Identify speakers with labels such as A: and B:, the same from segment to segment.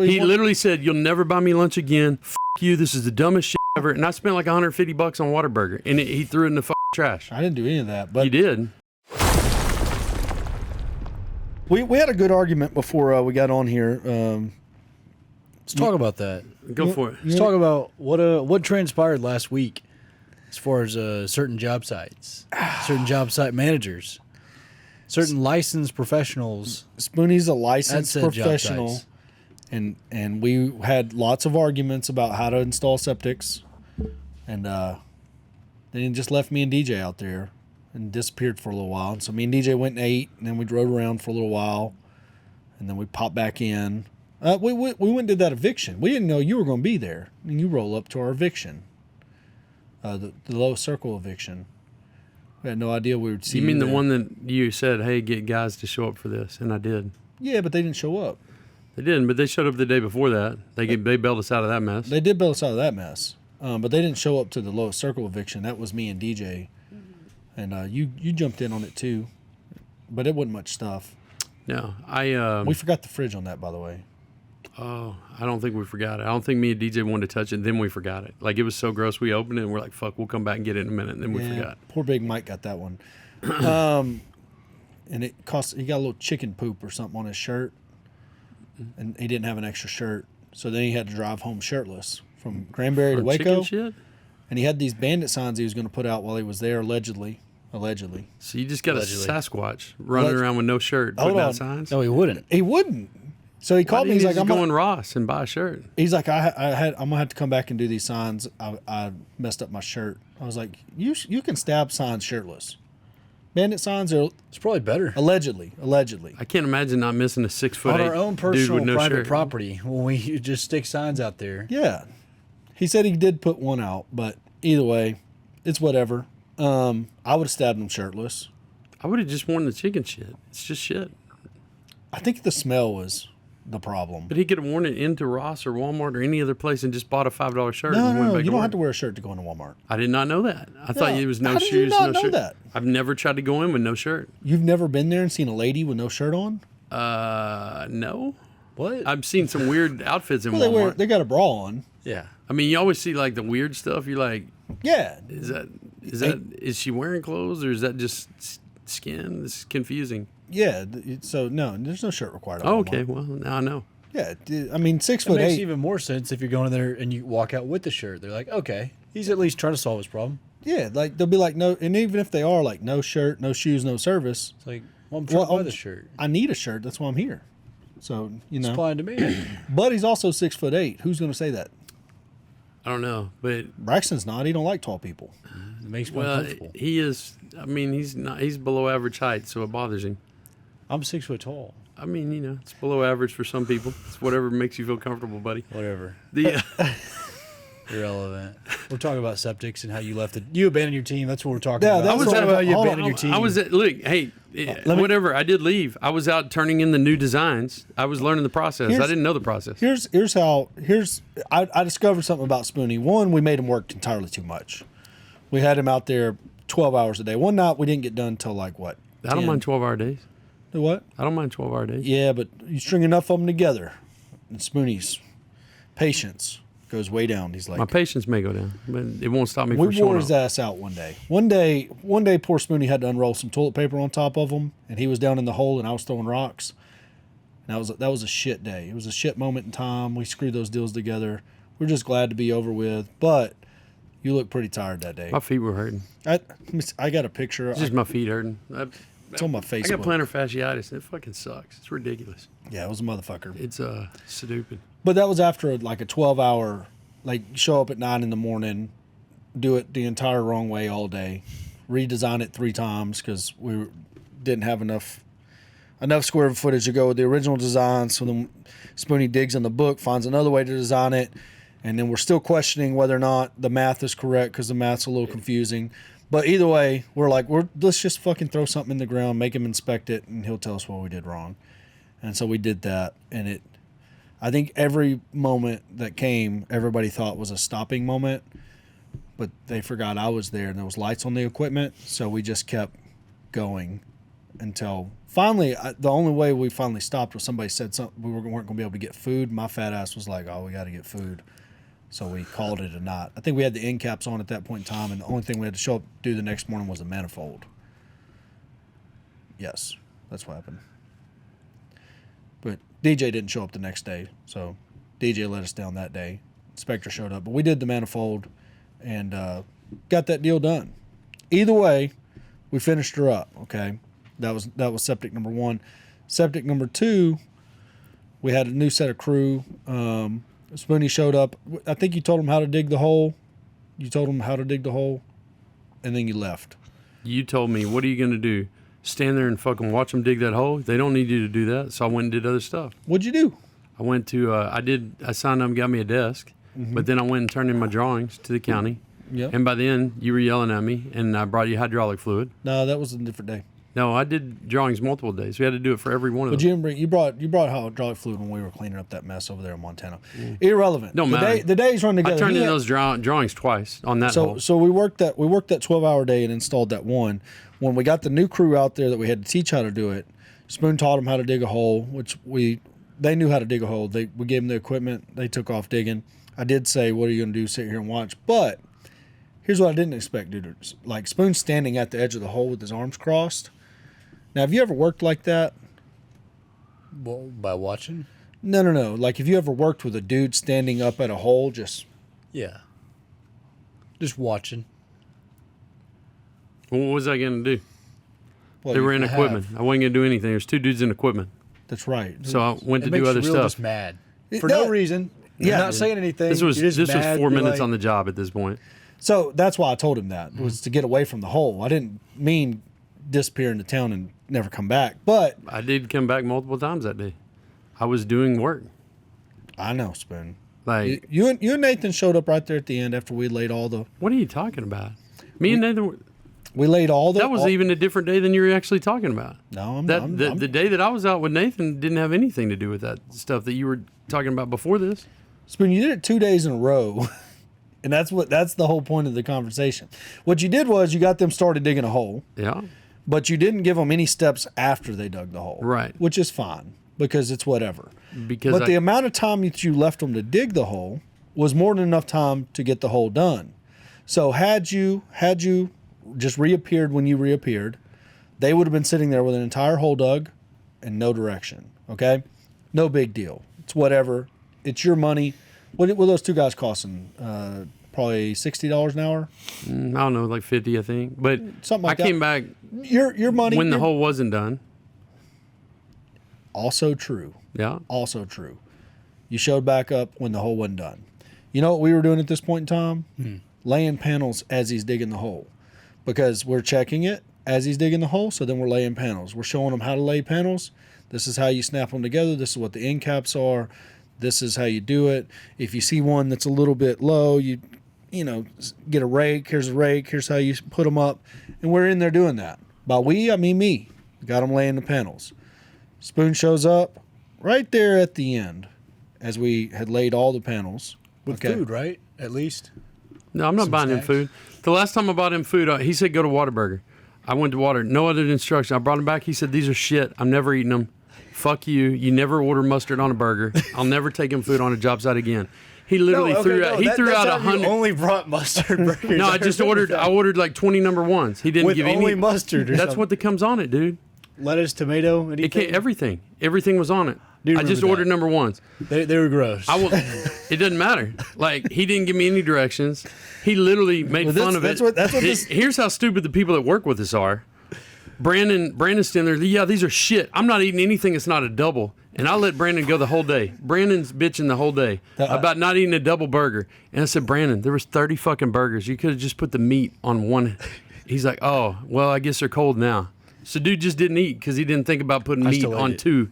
A: He literally said, "You'll never buy me lunch again. F you. This is the dumbest shit ever." And I spent like $150 on Whataburger, and he threw it in the trash.
B: I didn't do any of that, but
A: you did.
B: We had a good argument before we got on here.
C: Let's talk about that.
A: Go for it.
C: Let's talk about what transpired last week as far as certain job sites, certain job site managers, certain licensed professionals.
B: Spoonie's a licensed
C: at said job
B: professional,
C: sites.
B: and we had lots of arguments about how to install septics, and then he just left me and DJ out there and disappeared for a little while. And so me and DJ went and ate, and then we drove around for a little while, and then we popped back in. We went and did that eviction. We didn't know you were going to be there. And you roll up to our eviction, the low circle eviction. We had no idea we would see you.
A: You mean the
B: there.
A: one that you said, "Hey, get guys to show up for this," and I did.
B: Yeah, but they didn't show up.
A: They didn't, but they showed up the day before that. They bailed us out of that mess.
B: They did bail us out of that mess, but they didn't show up to the low circle eviction. That was me and DJ, and you jumped in on it too, but it wasn't much stuff.
A: No,
B: We forgot the fridge on that, by the way.
A: Oh, I don't think we forgot it. I don't think me and DJ wanted to touch it. Then we forgot it. Like, it was so gross. We opened it and we're like, "Fuck, we'll come back and get it in a minute." And then we forgot.
B: Poor Big Mike got that one. And he got a little chicken poop or something on his shirt, and he didn't have an extra shirt, so then he had to drive home shirtless from Granbury to Waco.
A: Chicken shit?
B: And he had these bandit signs he was going to put out while he was there, allegedly.
A: So you just got
C: Allegedly.
A: a Sasquatch running around with no shirt, putting out signs?
C: No, he wouldn't.
B: He wouldn't. So he called me. He's like,
A: "I'm going Ross and buy a shirt."
B: He's like, I'm gonna have to come back and do these signs. I messed up my shirt. I was like, you can stab signs shirtless. Bandit signs are
C: It's probably better
B: allegedly.
A: I can't imagine not missing a 6'8"
C: on our own
A: dude with
C: personal
A: no
C: private
A: shirt.
C: property when we just stick signs out there.
B: Yeah. He said he did put one out, but either way, it's whatever. I would have stabbed him shirtless.
A: I would have just worn the chicken shit. It's just shit.
B: I think the smell was the problem.
A: But he could have worn it into Ross or Walmart or any other place and just bought a $5 shirt. and went
B: No,
A: back
B: you don't
A: work.
B: have to wear a shirt to go into Walmart.
A: I did not know that. I thought it was no
B: How
A: shoes,
B: did you not
A: no
B: know
A: shirt.
B: that?
A: I've never tried to go in with no shirt.
B: You've never been there and seen a lady with no shirt on?
A: No.
C: What?
A: I've seen some weird outfits in
B: Well,
A: Walmart.
B: they got a bra on.
C: Yeah.
A: I mean, you always see like the weird stuff. You're like,
B: Yeah.
A: is she wearing clothes or is that just skin? This is confusing.
B: Yeah. So, no, there's no shirt required. at
A: Oh,
B: Walmart.
A: okay. Well, now I know.
B: Yeah. I mean, 6
C: It
B: foot
C: makes
B: 8.
C: even more sense if you're going in there and you walk out with the shirt. They're like, okay, he's at least trying to solve his problem.
B: Yeah. Like, they'll be like, no. And even if they are like, no shirt, no shoes, no service.
C: It's like, well, I'm trying to buy the shirt.
B: I need a shirt. That's why I'm here. So,
C: It's applying to me.
B: But he's also 6'8". Who's going to say that?
A: I don't know, but
B: Braxton's not. He don't like tall people.
C: It makes me
A: well,
C: uncomfortable.
A: he is. I mean, he's not. He's below average height, so it bothers him.
C: I'm 6 foot tall.
A: I mean, it's below average for some people. It's whatever makes you feel comfortable, buddy.
C: Whatever.
A: The
C: Irrelevant. We're talking about septics and how you left it. You abandoned your team. That's what we're talking
B: Yeah,
C: about.
B: that
C: I
B: was
C: was talking
B: all-
C: about you
B: hold on,
C: abandoned your team.
A: I was at look. Hey, whatever. I did leave. I was out turning in the new designs. I was learning the process. I didn't know the process.
B: Here's how. I discovered something about Spoonie. One, we made him work entirely too much. We had him out there 12 hours a day. One night we didn't get done till like what?
A: I don't
B: 10?
A: mind 12-hour days.
B: Do what?
A: I don't mind 12-hour days.
B: Yeah, but you string enough of them together, and Spoonie's patience goes way down. He's like,
A: My patience may go down, but it won't stop me
B: we
A: from showing
B: wore his
A: up.
B: ass out one day. One day, poor Spoonie had to unroll some toilet paper on top of him, and he was down in the hole, and I was throwing rocks. And that was a shit day. It was a shit moment in time. We screwed those deals together. We're just glad to be over with, but you look pretty tired that day.
A: My feet were hurting.
B: I got a picture.
A: It's just my feet hurting.
B: It's on my
A: I
B: Facebook.
A: got plantar fasciitis. It fucking sucks. It's ridiculous.
B: Yeah, it was a motherfucker.
A: It's stupid.
B: But that was after like a 12-hour, like show up at 9 in the morning, do it the entire wrong way all day, redesign it 3 times because we didn't have enough square footage to go with the original design. So then Spoonie digs in the book, finds another way to design it, and then we're still questioning whether or not the math is correct because the math's a little confusing. But either way, we're like, let's just fucking throw something in the ground, make him inspect it, and he'll tell us what we did wrong. And so we did that, and I think every moment that came, everybody thought was a stopping moment, but they forgot I was there, and there was lights on the equipment, so we just kept going. until finally, the only way we finally stopped was somebody said something. We weren't going to be able to get food. My fat ass was like, "Oh, we got to get food." So we called it a night. I think we had the end caps on at that point in time, and the only thing we had to show up do the next morning was the manifold. Yes, that's what happened. But DJ didn't show up the next day, so DJ let us down that day. Inspector showed up, but we did the manifold and got that deal done. Either way, we finished her up. Okay, that was septic number 1. Septic number 2, we had a new set of crew. Spoonie showed up. I think you told him how to dig the hole. You told him how to dig the hole, and then you left.
A: You told me, what are you going to do? Stand there and fucking watch them dig that hole? They don't need you to do that. So I went and did other stuff.
B: What'd you do?
A: I went to, I signed up and got me a desk, but then I went and turned in my drawings to the county.
B: Yep.
A: And by then, you were yelling at me, and I brought you hydraulic fluid.
B: No, that was a different day.
A: No, I did drawings multiple days. We had to do it for every one of
B: But
A: them.
B: you brought hydraulic fluid when we were cleaning up that mess over there in Montana. Irrelevant.
A: Don't matter.
B: The days run together.
A: I turned in those drawings twice on that hole.
B: So we worked that 12-hour day and installed that one. When we got the new crew out there that we had to teach how to do it, Spoon taught them how to dig a hole, which they knew how to dig a hole. We gave them the equipment. They took off digging. I did say, "What are you going to do? Sit here and watch?" But here's what I didn't expect, dude. Like Spoon standing at the edge of the hole with his arms crossed. Now, have you ever worked like that?
C: Well, by watching?
B: No. Like, have you ever worked with a dude standing up at a hole just...
C: Yeah. Just watching.
A: What was I going to do?
B: Well,
A: They were in
C: I
A: equipment. I wasn't going to do anything. There's 2 dudes in equipment.
B: That's right.
A: So I went to
C: It makes
A: do other
C: you real
A: stuff.
C: just mad.
B: It-
C: For
B: that-
C: no reason.
B: Yeah.
C: You're not saying anything.
A: This was
C: You're just
A: 4
C: mad.
A: minutes
C: You're
A: on
C: like,
A: the job at this point.
B: So that's why I told him that, was to get away from the hole. I didn't mean disappear into town and never come back. But
A: I did come back multiple times that day. I was doing work.
B: I know, Spoon.
A: Like,
B: You and Nathan showed up right there at the end after we laid all the...
A: what are you talking about? Me and Nathan,
B: We laid all the...
A: that was even a different day than you were actually talking about.
B: No,
A: The day that I was out with Nathan didn't have anything to do with that stuff that you were talking about before this.
B: Spoon, you did it 2 days in a row. And that's the whole point of the conversation. What you did was you got them started digging a hole,
A: Yeah.
B: but you didn't give them any steps after they dug the hole.
A: Right.
B: Which is fine, because it's whatever.
A: Because
B: But the amount of time that you left them to dig the hole was more than enough time to get the hole done. So had you just reappeared when you reappeared, they would have been sitting there with an entire hole dug and no direction. Okay? No big deal. It's whatever. It's your money. What were those 2 guys costing? Probably $60 an hour?
A: I don't know, like 50, I think. But
B: Something like
A: I came
B: that.
A: back
B: Your money.
A: when the hole wasn't done.
B: Also true.
A: Yeah.
B: Also true. You showed back up when the hole wasn't done. You know what we were doing at this point in time? Laying panels as he's digging the hole. Because we're checking it as he's digging the hole, so then we're laying panels. We're showing them how to lay panels. This is how you snap them together. This is what the end caps are. This is how you do it. If you see one that's a little bit low, you get a rake. Here's a rake. Here's how you put them up. And we're in there doing that. By we, I mean me. Got them laying the panels. Spoon shows up right there at the end as we had laid all the panels.
C: With food, right? At least.
A: No, I'm not
C: Some
A: buying him
C: snacks.
A: food. The last time I bought him food, he said go to Whataburger. I went to Water. No other instruction. I brought him back. He said, these are shit. I'm never eating them. Fuck you. You never order mustard on a burger. I'll never take him food on a job site again. He literally threw out. He threw out 100.
C: Only brought mustard burgers.
A: No, I ordered like 20 number ones. He didn't
C: with
A: give
C: only
A: any.
C: mustard. Or
A: That's
C: something.
A: what that comes on it, dude.
C: Lettuce, tomato, anything.
A: It can't, everything. Everything was on it.
C: Do you
A: I just
C: remember
A: ordered
C: that?
A: number ones.
C: They were gross.
A: I will. It doesn't matter. Like, he didn't give me any directions. He literally made fun of it.
B: That's what this...
A: Here's how stupid the people that work with us are. Brandon's standing there. Yeah, these are shit. I'm not eating anything that's not a double. And I let Brandon go the whole day. Brandon's bitching the whole day about not eating a double burger. And I said, Brandon, there was 30 fucking burgers. You could have just put the meat on one. He's like, oh, well, I guess they're cold now. So dude just didn't eat because he didn't think about putting meat
C: still ate
A: on
C: it.
A: two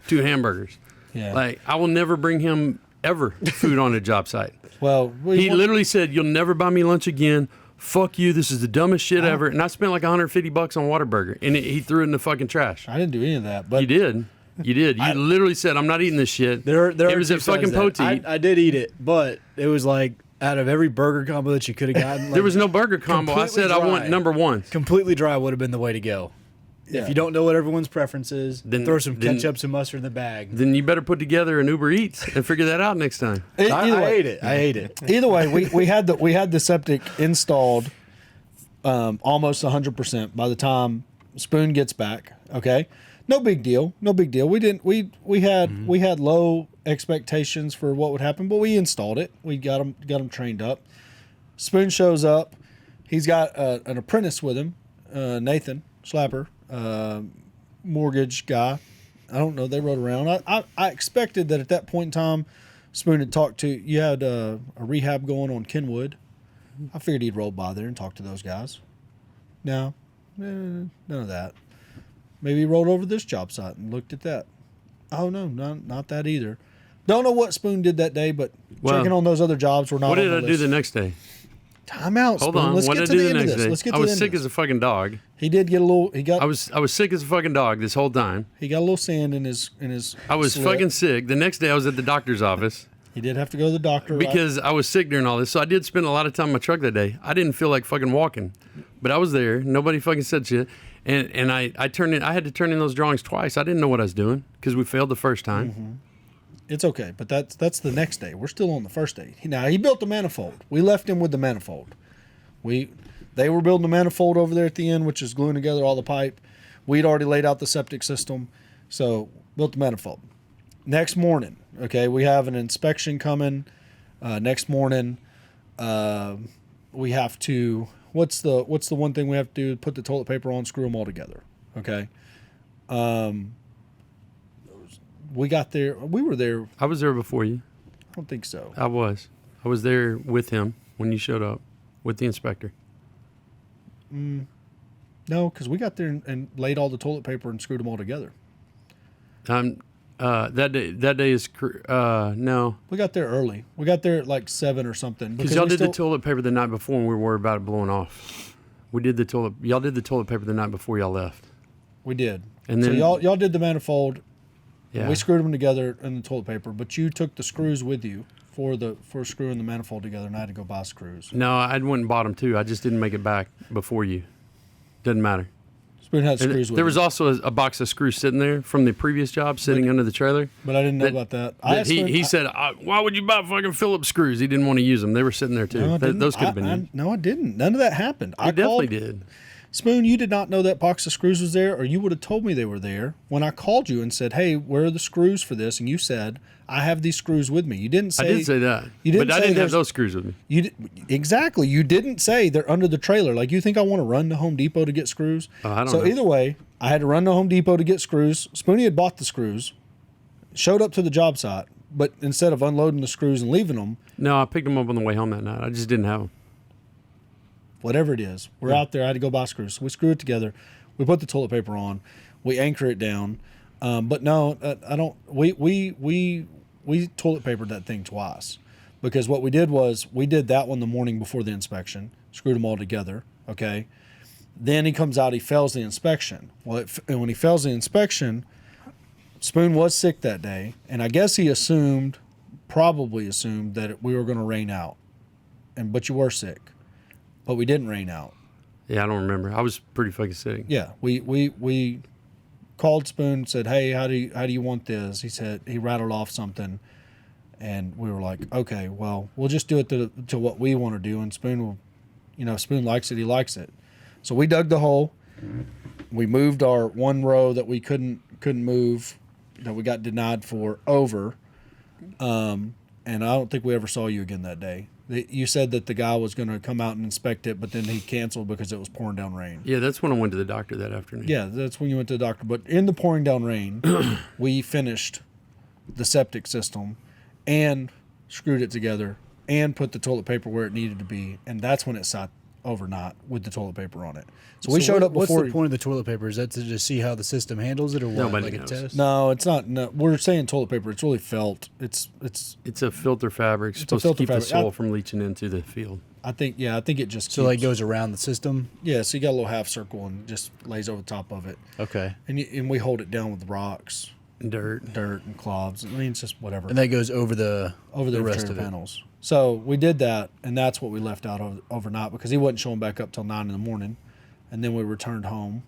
A: hamburgers.
B: Yeah.
A: Like, I will never bring him ever food on a job site.
B: Well,
A: He literally said, you'll never buy me lunch again. Fuck you. This is the dumbest shit ever. And I spent like $150 on Whataburger. And he threw it in the fucking trash.
B: I didn't do any of that. But
A: You did. You did. You literally said, I'm not eating this shit.
C: There
A: it
C: are
A: was
C: two
A: at fucking
C: sides to that.
A: Poteet.
C: I did eat it, but it was like out of every burger combo that you could have gotten. Like,
A: There was no burger combo. I
C: completely
A: said I want
C: dry.
A: number ones.
C: Completely dry would have been the way to go. If you don't know what everyone's preference is,
A: Then-
C: throw some
A: then-
C: ketchup, some mustard in the bag.
A: Then you better put together an Uber Eats and figure that out next time.
C: I
B: Either way,
C: ate it. I ate it.
B: Either way, we had the septic installed almost 100% by the time Spoon gets back. Okay, no big deal. No big deal. We had low expectations for what would happen, but we installed it. We got them trained up. Spoon shows up. He's got an apprentice with him, Nathan Slapper, mortgage guy. I don't know. They rode around. I expected that at that point in time, Spoon had talked to. You had a rehab going on Kenwood. I figured he'd roll by there and talk to those guys. No, none of that. Maybe he rolled over to this job site and looked at that. Oh no, not that either. Don't know what Spoon did that day, but checking on those other jobs were not.
A: What
B: on
A: did
B: the
A: I do
B: list.
A: the next day?
B: Time out.
A: Hold
B: Spoon.
A: on.
B: Let's
A: What
B: get
A: did
B: to
A: I do
B: the
A: the
B: end of
A: next
B: this.
A: day?
B: Let's get to
A: I
B: the
A: was
B: end
A: sick
B: of
A: as a fucking dog.
B: He did get a little.
A: I was sick as a fucking dog this whole time.
B: He got a little sand in his.
A: I was
B: slip.
A: fucking sick. The next day I was at the doctor's office
B: He did have to go to the doctor right?
A: because I was sick during all this. So I did spend a lot of time in my truck that day. I didn't feel like fucking walking, but I was there. Nobody fucking said shit. And I turned in. I had to turn in those drawings twice. I didn't know what I was doing because we failed the first time.
B: Mm-hmm. It's okay, but that's the next day. We're still on the first day. Now he built the manifold. We left him with the manifold. They were building the manifold over there at the end, which is gluing together all the pipe. We'd already laid out the septic system, so built the manifold. Next morning, okay, we have an inspection coming. Next morning, we have to. What's the one thing we have to do? Put the toilet paper on, screw them all together. Okay. We got there. We were there.
A: I was there before you.
B: I don't think so.
A: I was there with him when you showed up with the inspector.
B: No, because we got there and laid all the toilet paper and screwed them all together.
A: That day is no,
B: We got there early. We got there at like 7 or something.
A: because y'all did the toilet paper the night before and we were worried about it blowing off. Y'all did the toilet paper the night before y'all left.
B: We did.
A: And
B: So
A: then
B: y'all did the manifold.
A: yeah,
B: We screwed them together in the toilet paper, but you took the screws with you for screwing the manifold together, and I had to go buy screws.
A: no, I went and bought them too. I just didn't make it back before you. Doesn't matter.
B: Spoon had
A: And
B: screws with
A: there
B: him,
A: was also a box of screws sitting there from the previous job sitting under the trailer.
B: but I didn't know
A: that-
B: about that. I asked Spoon-
A: He said, "Why would you buy fucking Phillips screws?" He didn't want to use them. They were sitting there too.
B: No, I didn't.
A: Those could have been used.
B: No, I didn't. None of that happened.
A: I definitely did.
B: Spoon, you did not know that box of screws was there, or you would have told me they were there when I called you and said, "Hey, where are the screws for this?" And you said, "I have these screws with me." You didn't say.
A: I did say that.
B: You didn't
A: but I
B: say
A: didn't have
B: there's-
A: those screws with me.
B: Exactly. You didn't say they're under the trailer. Like, you think I want to run to Home Depot to get screws?
A: I don't
B: so
A: know.
B: either way, I had to run to Home Depot to get screws. Spoonie had bought the screws, showed up to the job site, but instead of unloading the screws and leaving them,
A: No, I picked them up on the way home that night. I just didn't have them.
B: whatever it is, we're out there. I had to go buy screws. So we screw it together. We put the toilet paper on. We anchor it down. But no, I don't. We toilet papered that thing twice, because what we did was we did that one the morning before the inspection, screwed them all together. Okay. Then he comes out. He fails the inspection. Well, and when he fails the inspection, Spoon was sick that day, and I guess he probably assumed that we were going to rain out, but you were sick. But we didn't rain out.
A: Yeah, I don't remember. I was pretty fucking sick.
B: Yeah, we called Spoon, said, "Hey, how do you want this?" He said he rattled off something, and we were like, "Okay, well, we'll just do it to what we want to do." And Spoon will, Spoon likes it. He likes it. So we dug the hole. We moved our one row that we couldn't move, that we got denied for, over. And I don't think we ever saw you again that day. You said that the guy was going to come out and inspect it, but then he canceled because it was pouring down rain.
A: Yeah, that's when I went to the doctor that afternoon.
B: Yeah, that's when you went to the doctor. But in the pouring down rain, we finished the septic system and screwed it together and put the toilet paper where it needed to be. And that's when it sat overnight with the toilet paper on it. So we showed up before.
C: What's the point of the toilet paper? Is that to just see how the system handles it, or what?
A: Nobody
C: like
A: knows.
C: a test?
B: No, it's not. No, we're saying toilet paper. It's really felt. It's.
A: It's a filter fabric. It's supposed
B: filter
A: to keep
B: fabric.
A: the soil from leaching into the field.
B: I think. Yeah, I think it just.
C: So like goes around the system.
B: Yeah, so you got a little half circle and just lays over the top of it,
C: Okay.
B: and we hold it down with rocks,
A: Dirt.
B: and clods. I mean, it's just whatever.
C: And that goes over the rest of it.
B: panels. So we did that, and that's what we left out overnight because he wasn't showing back up till 9 in the morning, and then we returned home,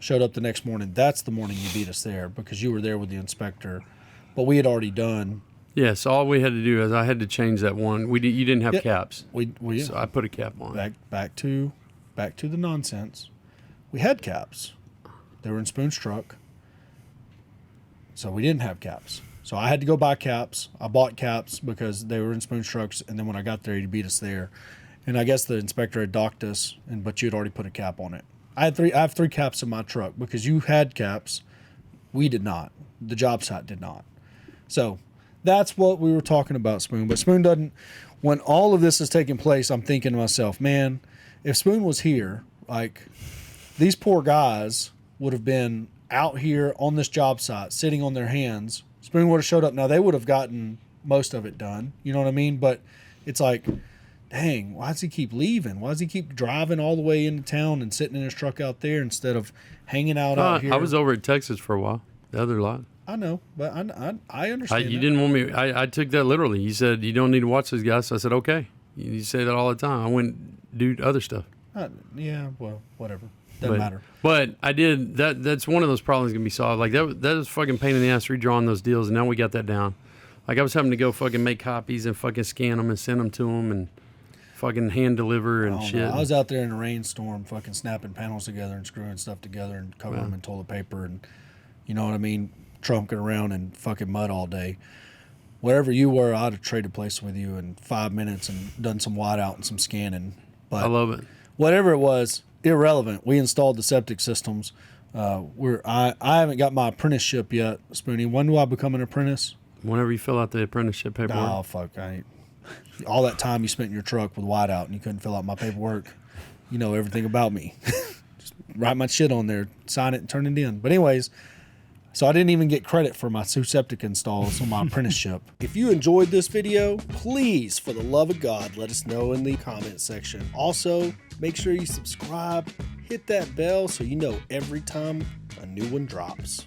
B: showed up the next morning. That's the morning you beat us there because you were there with the inspector. But we had already done.
A: Yes, all we had to do is I had to change that one. You didn't have caps.
B: We
A: So I put a cap on.
B: back to the nonsense. We had caps. They were in Spoon's truck. So we didn't have caps. So I had to go buy caps. I bought caps because they were in Spoon's trucks, and then when I got there, he beat us there. And I guess the inspector had docked us, but you had already put a cap on it. I have three caps in my truck because you had caps. We did not. The job site did not. So that's what we were talking about, Spoon. But Spoon doesn't. When all of this is taking place, I'm thinking to myself, man, if Spoon was here, like these poor guys would have been out here on this job site, sitting on their hands. Spoon would have showed up. Now, they would have gotten most of it done. You know what I mean? But it's like, dang, why does he keep leaving? Why does he keep driving all the way into town and sitting in his truck out there instead of hanging out here?
A: I was over at Texas for a while, the other lot.
B: I know, but I understand.
A: You didn't want me. I took that literally. You said you don't need to watch these guys. So I said, okay. You say that all the time. I went do other stuff.
B: Yeah, well, whatever. Doesn't matter.
A: But I did that. That's one of those problems gonna be solved. Like that was fucking pain in the ass redrawing those deals, and now we got that down. Like I was having to go fucking make copies and fucking scan them and send them to them and fucking hand deliver and shit.
B: I was out there in a rainstorm, fucking snapping panels together and screwing stuff together and covering them in toilet paper and you know what I mean, trunking around in fucking mud all day. Wherever you were, I'd have traded places with you in 5 minutes and done some whiteout and some scanning. But
A: I love it.
B: Whatever it was, irrelevant. We installed the septic systems. I haven't got my apprenticeship yet, Spoonie. When do I become an apprentice?
A: Whenever you fill out the apprenticeship paperwork.
B: Oh, fuck. All that time you spent in your truck with whiteout and you couldn't fill out my paperwork. You know everything about me. Just write my shit on there, sign it, and turn it in. But anyways, so I didn't even get credit for my 2 septic installs on my apprenticeship. If you enjoyed this video, please, for the love of God, let us know in the comment section. Also, make sure you subscribe, hit that bell so you know every time a new one drops.